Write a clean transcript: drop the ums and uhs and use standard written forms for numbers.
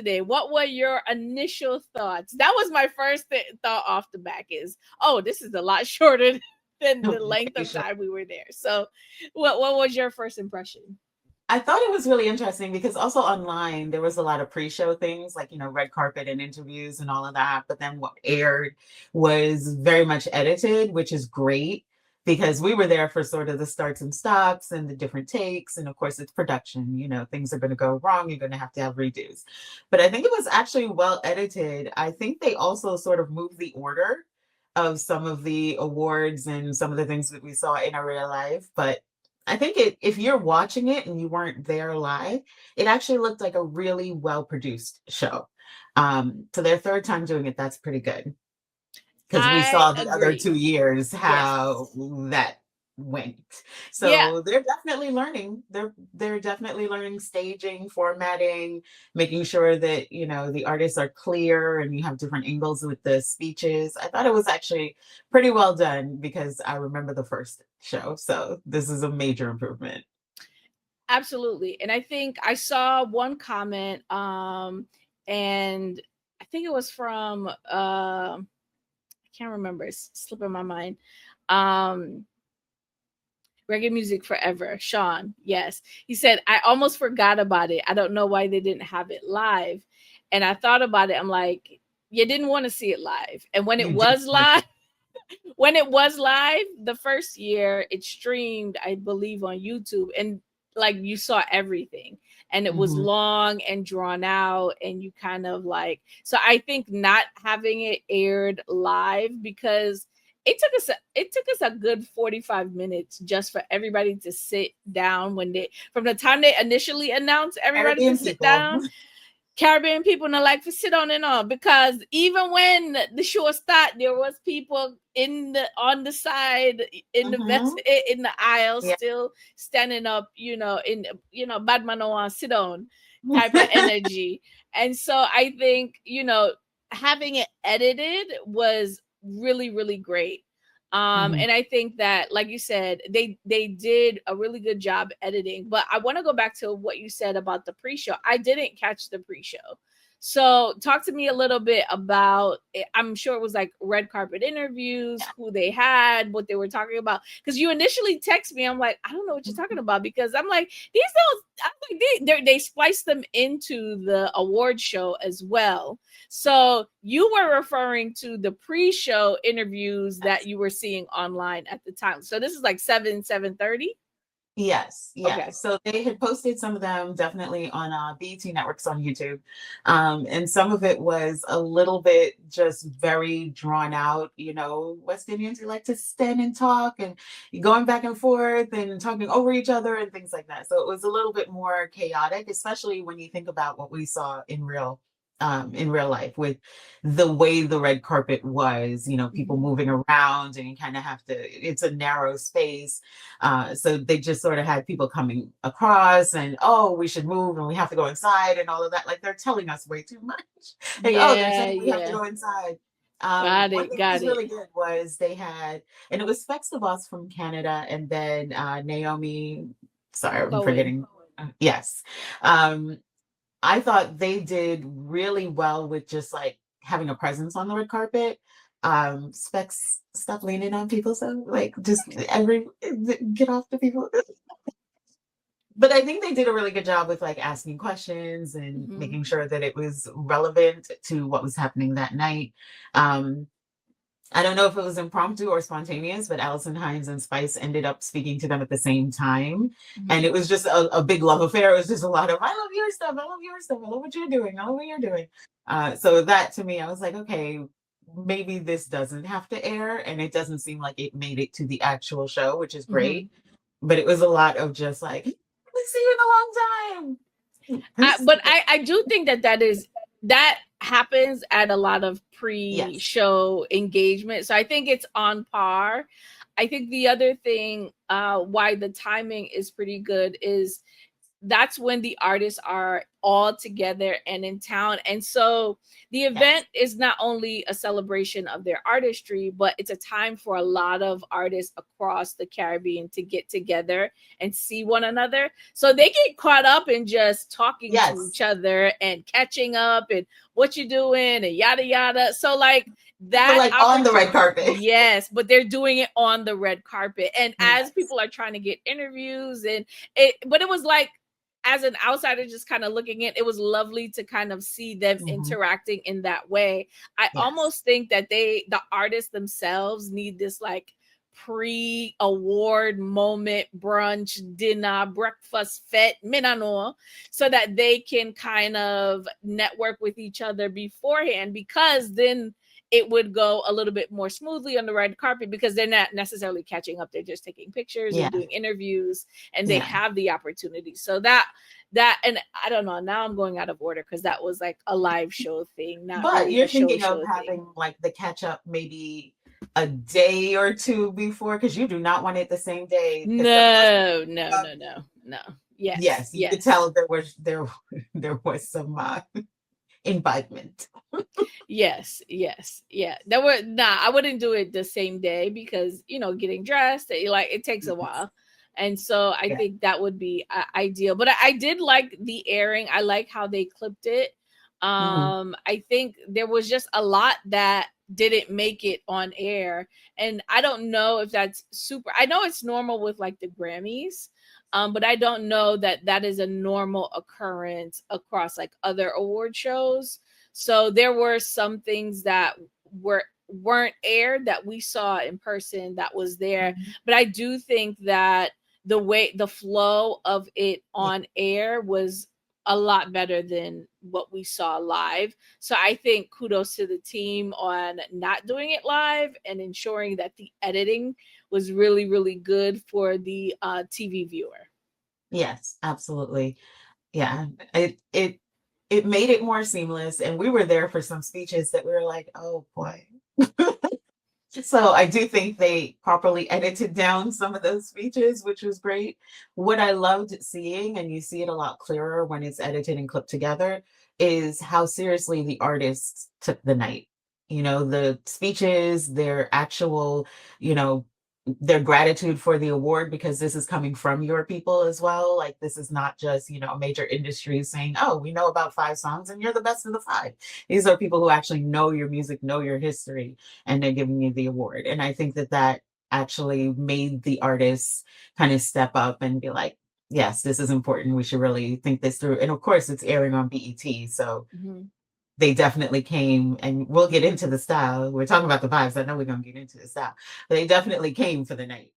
today. What were your initial thoughts? That was my first thought off the back is, oh, this is a lot shorter than the length of time we were there. So what was your first impression? I thought it was really interesting because also online there was a lot of pre-show things like, red carpet and interviews and all of that. But then what aired was very much edited, which is great because we were there for sort of the starts and stops and the different takes. And of course, it's production, things are going to go wrong. You're going to have redos. But I think it was actually well edited. I think they also sort of moved the order of some of the awards and some of the things that we saw in our real life. But I think if you're watching it and you weren't there live, it actually looked like a really well produced show. So their third time doing it, that's pretty good because we I saw the other agree. 2 years Yes. how that went. Yeah. So they're definitely learning. They're definitely learning staging, formatting, making sure that the artists are clear and you have different angles with the speeches. I thought it was actually pretty well done because I remember the first show. So this is a major improvement. Absolutely. And I think I saw one comment, and I think it was from I can't remember, it's slipping my mind. Um Reggae Music Forever, Sean. Yes. He said, I almost forgot about it. I don't know why they didn't have it live. And I thought about it. I'm like, you didn't want to see it live. And when it You did. was live, when it was live the first year, it streamed, I believe, on YouTube, and like you saw everything, and it was Mhm. long and drawn out, and you kind of like, so I think not having it aired live, because it took us a good 45 minutes just for everybody to sit down, when they, from the time they initially announced everybody to Caribbean sit people. down. Caribbean people not like to sit on and on, because even when the show started, there was people in the on the side, in the vest, Mhm. in the aisle, Yeah. still standing up, in, bad man don't want to sit down type of energy. And so I think, having it edited was really, really great. Mhm. And I think that, like you said, they did a really good job editing. But I want to go back to what you said about the pre-show. I didn't catch the pre-show. So talk to me a little bit about it. I'm sure it was like red carpet interviews, who they had, what they were talking about. Because you initially text me, I'm like, I don't know what you're talking about, because I'm like, these don't. I'm like, they spliced them into the award show as well. So you were referring to the pre-show interviews that you were seeing online at the time. So this is like 7:30. Yes, yeah. Okay. So they had posted some of them definitely on BT Networks on YouTube. And some of it was a little bit just very drawn out. West Indians, we like to stand and talk and going back and forth and talking over each other and things like that. So it was a little bit more chaotic, especially when you think about what we saw in real life with the way the red carpet was, people Mhm. moving around and you kind of have to, it's a narrow space. So they just sort of had people coming across and, oh, we should move and we have to go inside and all of that. Like they're telling us way too much. Like, oh, they're Yeah, saying we have to yeah. go inside. Got One it. thing that Got was it. really good was they had, and it was Specs the Boss from Canada and then Naomi, sorry, I'm Cohen. forgetting. Yes. Um, I thought they did really well with just like having a presence on the red carpet. Specs stop leaning on people, so like just get off the people. But I think they did a really good job with like asking questions and Mhm. making sure that it was relevant to what was happening that night. Um, I don't know if it was impromptu or spontaneous, but Allison Hines and Spice ended up speaking to them at the same time. And Mhm. it was just a big love affair. It was just a lot of, I love your stuff. I love your stuff. I love what you're doing. I love what you're doing. So that to me, I was like, okay, maybe this doesn't have to air. And it doesn't seem like it made it to the actual show, which is great. Mhm. But it was a lot of just like, let's see you in a long time. But I do think that happens at a lot of Yes. pre-show engagement. So I think it's on par. I think the other thing, why the timing is pretty good, is that's when the artists are all together and in town. And so the event Yes. is not only a celebration of their artistry, but it's a time for a lot of artists across the Caribbean to get together and see one another. So they get caught up in just talking to Yes. each other and catching up and what you doing and yada yada. So like But that like on the opportunity. red carpet. Yes, but they're doing it on the red carpet. And as Yes. people are trying to get interviews and it, but it was like, as an outsider just kind of looking in, it was lovely to kind of see them Hmm. interacting in that way. I Yes. almost think that the artists themselves need this like pre-award moment, brunch, dinner, breakfast, fete, minano, so that they can kind of network with each other beforehand, because then it would go a little bit more smoothly on the red carpet, because they're not necessarily catching up, they're just taking pictures and Yeah. doing interviews, and they Yeah. have the opportunity. So that and I don't know, now I'm going out of order because that was like a live show thing, not But really you're a show thinking of show thing. having like the catch up maybe a day or two before, because you do not want it the same day, because some of those people No, no, up, no, no, no. Yes, yes, you could yes. tell there was some imbibement. Yes, yes, yeah. There were nah, I wouldn't do it the same day because getting dressed, like it takes a Yes. while. And so I Yeah. think that would be ideal. But I did like the airing. I like how they clipped it. Hmm. I think there was just a lot that didn't make it on air. And I don't know if that's super. I know it's normal with like the Grammys. But I don't know that that is a normal occurrence across like other award shows. So there were some things that weren't aired that we saw in person that was there. Hmm. But I do think that the flow of it Yeah. on air was a lot better than what we saw live. So I think kudos to the team on not doing it live and ensuring that the editing was really, really good for the TV viewer. Yes, absolutely. Yeah. It made it more seamless, and we were there for some speeches that we were like, oh boy. So I do think they properly edited down some of those speeches, which was great. What I loved seeing, and you see it a lot clearer when it's edited and clipped together, is how seriously the artists took the night. The speeches, their actual, you know, their gratitude for the award, because this is coming from your people as well. Like, this is not just, a major industry saying, oh, we know about 5 songs and you're the best of the 5. These are people who actually know your music, know your history, and they're giving you the award. And I think that that actually made the artists kind of step up and be like, yes, this is important. We should really think this through. And of course, it's airing on BET. So Mhm. they definitely came, and we'll get into the style. We're talking about the vibes. I know we're going to get into the style, but they definitely came for the night.